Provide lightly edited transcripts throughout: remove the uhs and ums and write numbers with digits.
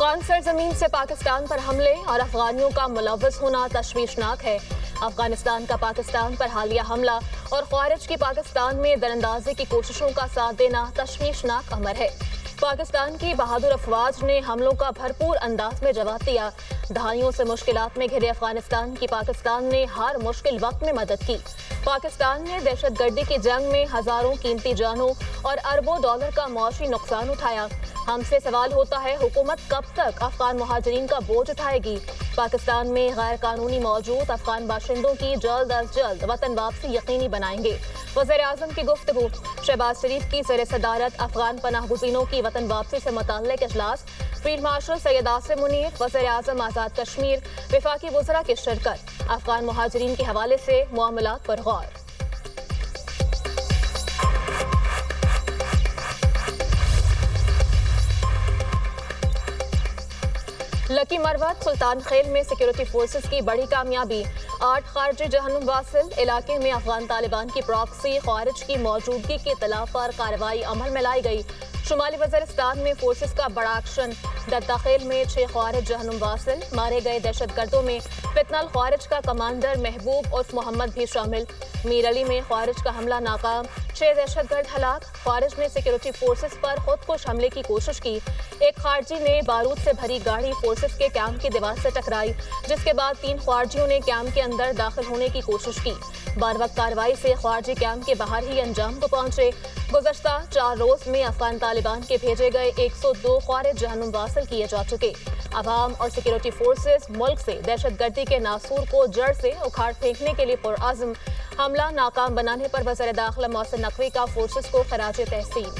अफगान सरजमीन से पाकिस्तान पर हमले और अफगानियों का मुलव्वस होना तशवीशनाक है। अफगानिस्तान का पाकिस्तान पर हालिया हमला और ख्वारिज की पाकिस्तान में दरअंदाजी की कोशिशों का साथ देना तशवीशनाक अमर है। पाकिस्तान की बहादुर अफवाज ने हमलों का भरपूर अंदाज में जवाब दिया। दहाइयों से मुश्किलात में घिरे अफगानिस्तान की पाकिस्तान ने हर मुश्किल वक्त में मदद की। पाकिस्तान ने दहशतगर्दी की जंग में हजारों कीमती जानों और अरबों डॉलर का मौशी नुकसान उठाया। हमसे सवाल होता है, हुकूमत कब तक अफगान मुहाजिरीन का बोझ उठाएगी? पाकिस्तान में गैर कानूनी मौजूद अफगान बाशिंदों की जल्द अज जल्द वतन वापसी यकीनी बनाएंगे। वज़ीर-ए-आज़म की गुफ्तगू। शहबाज शरीफ की ज़ेर सदारत अफगान पनाह गुज़ीनों की वतन वापसी से मुताल्लिक़ इजलास। फील्ड मार्शल सैयद आसिम मुनीर, वज़ीर-ए-आज़म आज़ाद कश्मीर, वफाकी वज़रा की शिरकत। अफगान मुहाजिरीन के हवाले से मामलात पर गौर। लकी मरवत सुल्तान खेल में सिक्योरिटी फोर्सेस की बड़ी कामयाबी। 8 खारजी जहन्नुम वासिल। इलाके में अफगान तालिबान की प्रॉक्सी ख्वारिज की मौजूदगी की इत्तला पर कार्रवाई अमल में लाई गई। शुमाली वज़ीरिस्तान में फोर्सेस का बड़ा एक्शन। दत्ता खेल में 6 ख्वारिज जहन्नुम वासिल। मारे गए दहशतगर्दों में फितनल ख्वारिज का कमांडर महबूब उर्फ मोहम्मद भी शामिल। मीर अली में ख्वारिज का हमला नाकाम। 6 दहशतगर्द हलाक। ख्वारिज ने सिक्योरिटी फोर्सेस पर खुदकुश हमले की कोशिश की। एक खारजी ने बारूद से भरी गाड़ी फोर्सेस के कैंप की दीवार से टकराई, जिसके बाद 3 ख्वारजियों ने कैंप के अंदर दाखिल होने की कोशिश की। बारवक्त कार्रवाई से ख्वारजी कैंप के बाहर ही अंजाम को पहुंचे। गुज़श्ता 4 रोज में अफगान तालिबान के भेजे गए 102 ख्वारिज जहन्नुम वासिल किए जा चुके। अवाम और सिक्योरिटी फोर्सेस मुल्क से दहशतगर्दी के नासूर को जड़ से उखाड़ फेंकने के लिए पुरअज़्म। हमला नाकाम बनाने पर वज़ीर दाखिला मोहसिन नकवी का फोर्सेस को खराज तहसीन।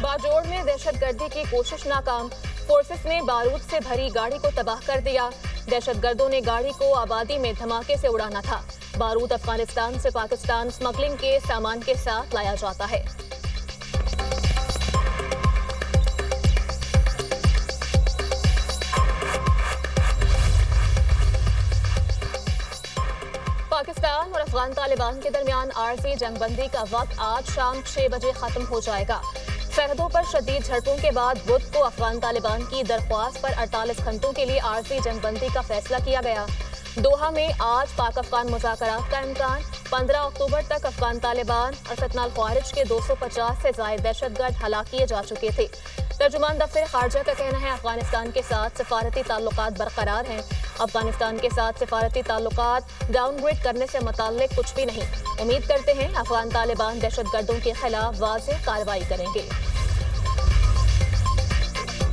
बाजोड़ में दहशतगर्दी की कोशिश नाकाम। फोर्सेस ने बारूद से भरी गाड़ी को तबाह कर दिया। दहशतगर्दों ने गाड़ी को आबादी में धमाके से उड़ाना था। बारूद अफगानिस्तान से पाकिस्तान स्मगलिंग के सामान के साथ लाया जाता है। पाकिस्तान और अफगान तालिबान के दरमियान आरजी जंगबंदी का वक्त आज शाम 6 बजे खत्म हो जाएगा। सरहदों पर शदीद झड़पों के बाद बुध को अफगान तालिबान की दरख्वास्त पर 48 घंटों के लिए आरजी जंगबंदी का फैसला किया गया। दोहा में आज पाक अफगान मुज़ाकरात का इम्कान। 15 अक्टूबर तक अफगान तालिबान और फितनल ख्वारिज के 250 से ज़ायद दहशतगर्द हलाक किए जा चुके थे। तर्जुमान दफ्तर खारजा का कहना है, अफगानिस्तान के साथ सिफारती ताल्लुकात बरकरार हैं। अफगानिस्तान के साथ सिफारती ताल्लुकात डाउनग्रेड करने से मुताल्लिक कुछ भी नहीं। उम्मीद करते हैं अफगान तालिबान दहशतगर्दों के खिलाफ वाज़ेह कार्रवाई करेंगे।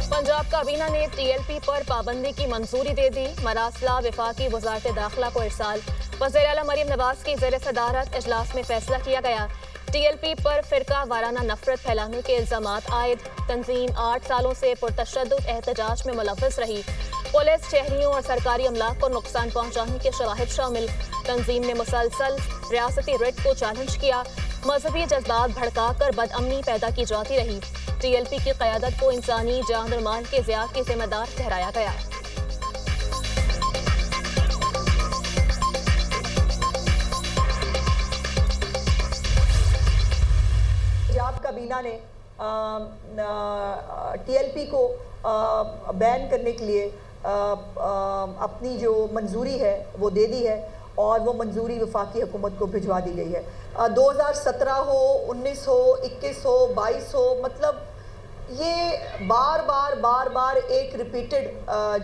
पंजाब काबीना ने TLP पर पाबंदी की मंजूरी दे दी। मरासला वफाकी वज़ारत दाखिला को इरसाल। वज़ीर आला मरियम नवाज की ज़ेर सदारत इजलास में फैसला किया गया। TLP पर फिरका वाराना नफरत फैलाने के इल्जामात आयद। तंजीम 8 सालों से पुरतशद्दुद एहतजाज में मुलव्वस रही। पुलिस, शहरियों और सरकारी अमलाक को नुकसान पहुंचाने के शवाहिद शामिल। तंजीम ने मुसलसल रियासती रिट को चैलेंज किया। मजहबी जज्बात भड़काकर बदअमनी पैदा की जाती रही। TLP की क़यादत को इंसानी जान और माल के ज़िया की जिम्मेदार ठहराया गया। पंजाब काबीना ने TLP को बैन करने के लिए अपनी जो मंजूरी है वो दे दी है और वो मंजूरी वफाकी हुकूमत को भिजवा दी गई है। 2017 हो, 19 हो, 21 हो, 22 हो, मतलब ये बार बार एक रिपीटेड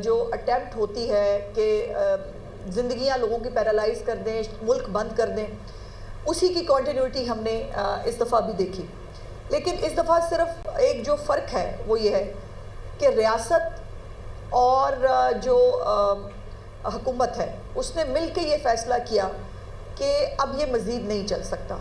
जो अटेम्प्ट होती है कि ज़िंदगियां लोगों की पैरालाइज कर दें, मुल्क बंद कर दें, उसी की कंटिन्यूटी हमने इस दफ़ा भी देखी। लेकिन इस दफ़ा सिर्फ एक जो फ़र्क है वो ये है कि रियासत और जो हुकूमत है उसने मिल के ये फ़ैसला किया कि अब ये मज़ीद नहीं चल सकता।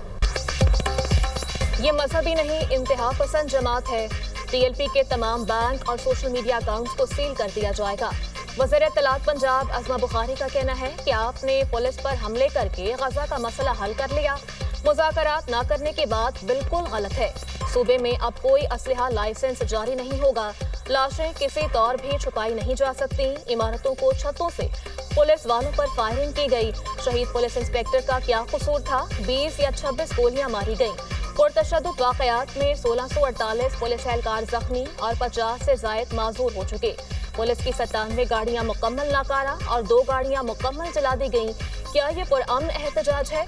ये मजहबी नहीं, इंतहा पसंद जमात है। TLP के तमाम बैंक और सोशल मीडिया अकाउंट्स को सील कर दिया जाएगा। वज़ीर इत्तलात पंजाब अज़मा बुखारी का कहना है कि आपने पुलिस पर हमले करके गजा का मसला हल कर लिया। मुज़ाकरात ना करने की बात बिल्कुल गलत है। सूबे में अब कोई असलहा लाइसेंस जारी नहीं होगा। लाशें किसी तौर भी छुपाई नहीं जा सकती। इमारतों को छतों से पुलिस वालों पर फायरिंग की गई। शहीद पुलिस इंस्पेक्टर का क्या कसूर था? 20 या 26 गोलियां मारी गईं। पुरतशद्दुद वाकयात में 1648 पुलिस एहलकार जख्मी और 50 से जायद माजूर हो चुके। पुलिस की 97 गाड़ियां मुकम्मल नाकारा और 2 गाड़ियां मुकम्मल जला दी गईं। क्या ये पुरअमन एहतजाज है?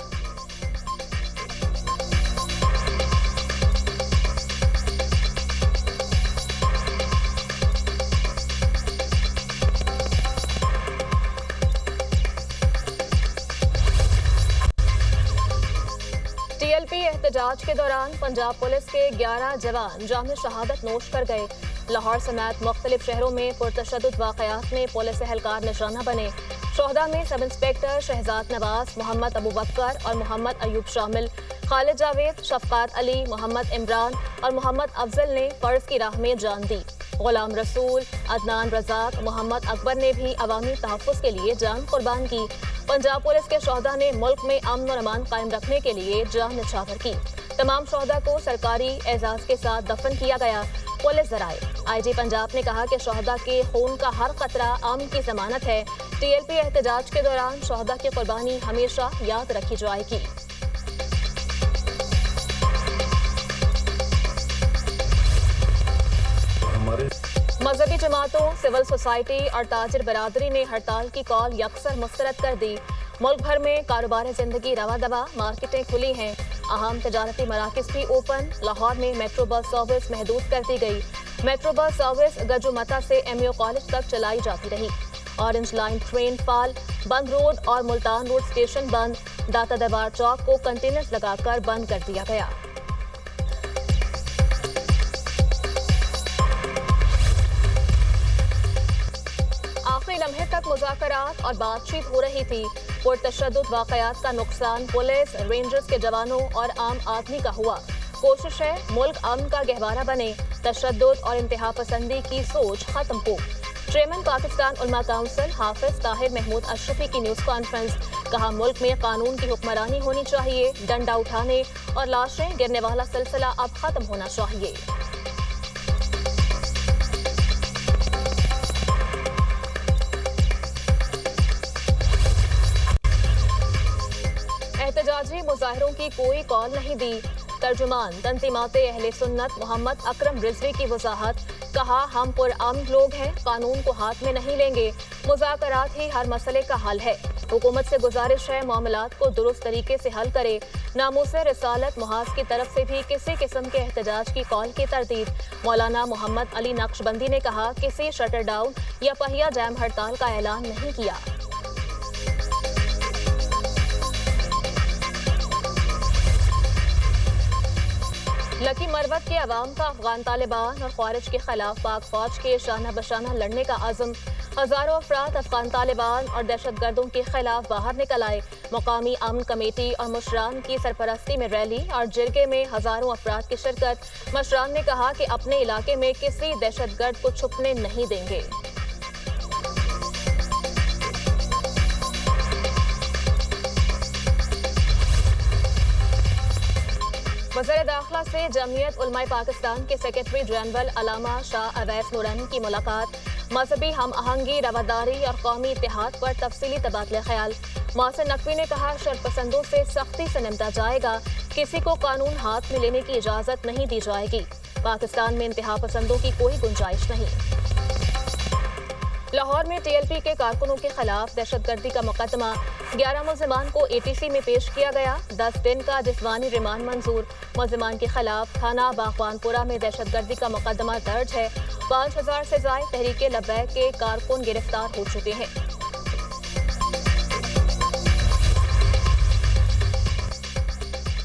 टीएलपी एहतजाज के दौरान पंजाब पुलिस के 11 जवान जाम शहादत नोश कर गए। लाहौर समेत मुख्तलिफ शहरों में पुरतशद्दुद वाकयात में पुलिस एहलकार निशाना बने। शोहदा में सब इंस्पेक्टर शहजाद नवाज, मोहम्मद अबू बकर और मोहम्मद अयूब शामिल। खालिद जावेद, शफकात अली, मोहम्मद इमरान और मोहम्मद अफजल ने फर्ज की राह में जान दी। गुलाम रसूल, अदनान रजाक, मोहम्मद अकबर ने भी अवामी तहफ़्फ़ुज़ के लिए जान कुर्बान की। पंजाब पुलिस के शोहदा ने मुल्क में अमन और अमान कायम रखने के लिए जान निछावर की। तमाम शोहदा को सरकारी एजाज के साथ दफन किया गया। पुलिस जराए IG पंजाब ने कहा कि शोहदा के खून का हर कतरा अमन की जमानत है। TLP एहतजाज के दौरान शोहदा की कुर्बानी हमेशा याद रखी जाएगी। मजहबी जमातों, सिविल सोसाइटी और ताजिर बरादरी ने हड़ताल की कॉल यकसर मुस्तरद कर दी। मुल्क भर में कारोबार जिंदगी रवा दवा, मार्केटें खुली हैं। अहम तजारती मराकज़ भी ओपन। लाहौर में मेट्रो बस सर्विस महदूद कर दी गई। मेट्रो बस सर्विस गजुमता से MAO कॉलेज तक चलाई जाती रही। ऑरेंज लाइन ट्रेन फाल। बंद रोड और मुल्तान रोड स्टेशन बंद। दाता दरबार चौक को कंटेनर्स लगाकर बंद कर दिया गया। आखिरी लम्हे तक मुज़ाकरात और बातचीत हो रही थी। पुरतशद्दुद वाकयात का नुकसान पुलिस, रेंजर्स के जवानों और आम आदमी का हुआ। कोशिश है मुल्क अमन का गहवारा बने, तशद्दुद और इंतहा पसंदी की सोच खत्म हो। चेयरमैन पाकिस्तान उलमा काउंसिल हाफिज ताहिर महमूद अशरफी की न्यूज़ कॉन्फ्रेंस। कहा, मुल्क में कानून की हुक्मरानी होनी चाहिए। डंडा उठाने और लाशें गिरने वाला सिलसिला अब खत्म होना चाहिए। एहतजाजी मुजाहिरों की कोई कॉल नहीं दी। तर्जुमान तंजीमात अहले सुन्नत मोहम्मद अकरम रिजवी की वजाहत। कहा, हम पुरअमन लोग हैं, कानून को हाथ में नहीं लेंगे। मुज़ाकरात ही हर मसले का हल है। हुकूमत से गुजारिश है मामलात को दुरुस्त तरीके से हल करे। नामूसे रिसालत मुहाज की तरफ से भी किसी किस्म के एहतजाज की कॉल की तरदीद। मौलाना मोहम्मद अली नक्शबंदी ने कहा, किसी शटर डाउन या पहिया जैम हड़ताल का ऐलान नहीं किया। लकी मरवत के अवाम का अफगान तालिबान और ख्वारिज के खिलाफ पाक फौज के शाना बशाना लड़ने का आज़म। हजारों अफराद अफगान तालिबान और दहशत गर्दों के खिलाफ बाहर निकल आए। मकामी अमन कमेटी और मुशरान की सरपरस्ती में रैली और जिरगे में हजारों अफराद की शिरकत। मुशरान ने कहा कि अपने इलाके में किसी दहशत गर्द को छुपने नहीं देंगे। वज़ीर दाखिला से जमीयत उलमाए पाकिस्तान के सेक्रेटरी जनरल अलामा शाह अवैस नूरानी की मुलाकात। मजहबी हम आहंगी, रवादारी और कौमी इत्तेहाद पर तफसीली तबादला ख्याल। मोहसिन नकवी ने कहा, शरपसंदों से सख्ती से निपटा जाएगा। किसी को कानून हाथ में लेने की इजाज़त नहीं दी जाएगी। पाकिस्तान में इंतहा पसंदों की कोई गुंजाइश नहीं। लाहौर में TLP के कारकुनों के खिलाफ दहशतगर्दी का मुकदमा। 11 मुलजिमान को ATC में पेश किया गया। 10 दिन का जिस्मानी रिमांड मंजूर। मुलजिमान के खिलाफ थाना बागवानपुरा में दहशतगर्दी का मुकदमा दर्ज है। 5000 से ज्यादा तहरीके लब्बैक के कारकुन गिरफ्तार हो चुके हैं।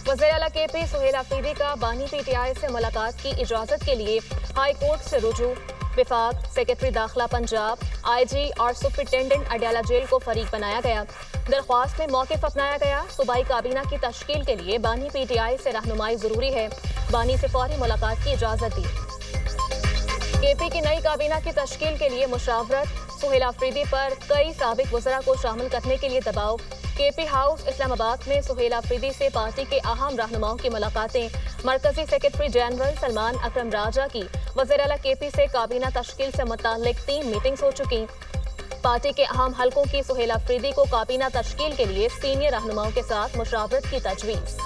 वज़ीर आला KP सुहेल अफरीदी का बानी PTI से मुलाकात की इजाजत के लिए हाई कोर्ट से रुजू। विफाक, सेक्रेटरी दाखिला पंजाब, IG और सुपरिटेंडेंट अडयाला जेल को फरीक बनाया गया। दरख्वास्त में मौक़िफ़ अपनाया गया। सूबाई काबीना की तश्कील के लिए बानी PTI से रहनुमाई जरूरी है। बानी से फौरी मुलाकात की इजाज़त दी। KP की नई काबीना की तश्कील के लिए मुशावरत। सुहेल अफरीदी पर कई साबिक वज़रा को शामिल करने के लिए दबाव। KP हाउस इस्लामाबाद में सुहेल अफरीदी से पार्टी के अहम रहनुमाओं की मुलाकातें। मरकजी सेक्रेटरी जनरल सलमान अकरम राजा की वज़ीर आला KP से काबीना तश्कील से मुताल्लिक 3 मीटिंग्स हो चुकी। पार्टी के अहम हलकों की सुहेल अफरीदी को काबीना तश्कील के लिए सीनियर रहनुमाओं के साथ मुशावरत की तजवीज़।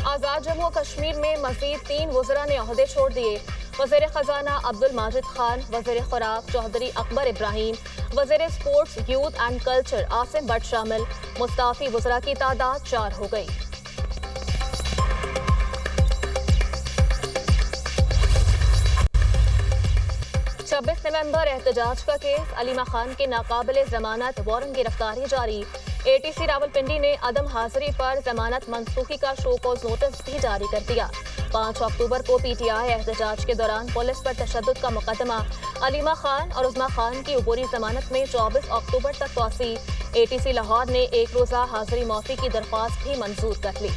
आज़ाद जम्मू कश्मीर में मज़ीद 3 वज़रा ने ओहदे छोड़ दिए। वज़ीर ख़जाना अब्दुल माजिद खान, वज़ीर खुराक चौधरी अकबर इब्राहिम, वज़ीर sports youth and culture Asim Bhatt शामिल। मुस्ताफ़ी वज़रा की तादाद 4 हो गई। छब्बीस नवंबर एहतजाज का केस, अलीमा खान के नाकाबिले जमानत वारंट गिरफ्तारी जारी। ATC रावलपिंडी ने अदम हाजिरी पर जमानत मनसूखी का शोकॉज नोटिस भी जारी कर दिया। 5 अक्टूबर को PTI एहतजाज के दौरान पुलिस पर तशद्दुद का मुकदमा, अलीमा खान और उज़मा खान की अबूरी जमानत में 24 अक्टूबर तक तौसी। ATC लाहौर ने 1 रोज़ा हाजिरी माफी की दरख्वास्त भी मंजूर कर ली।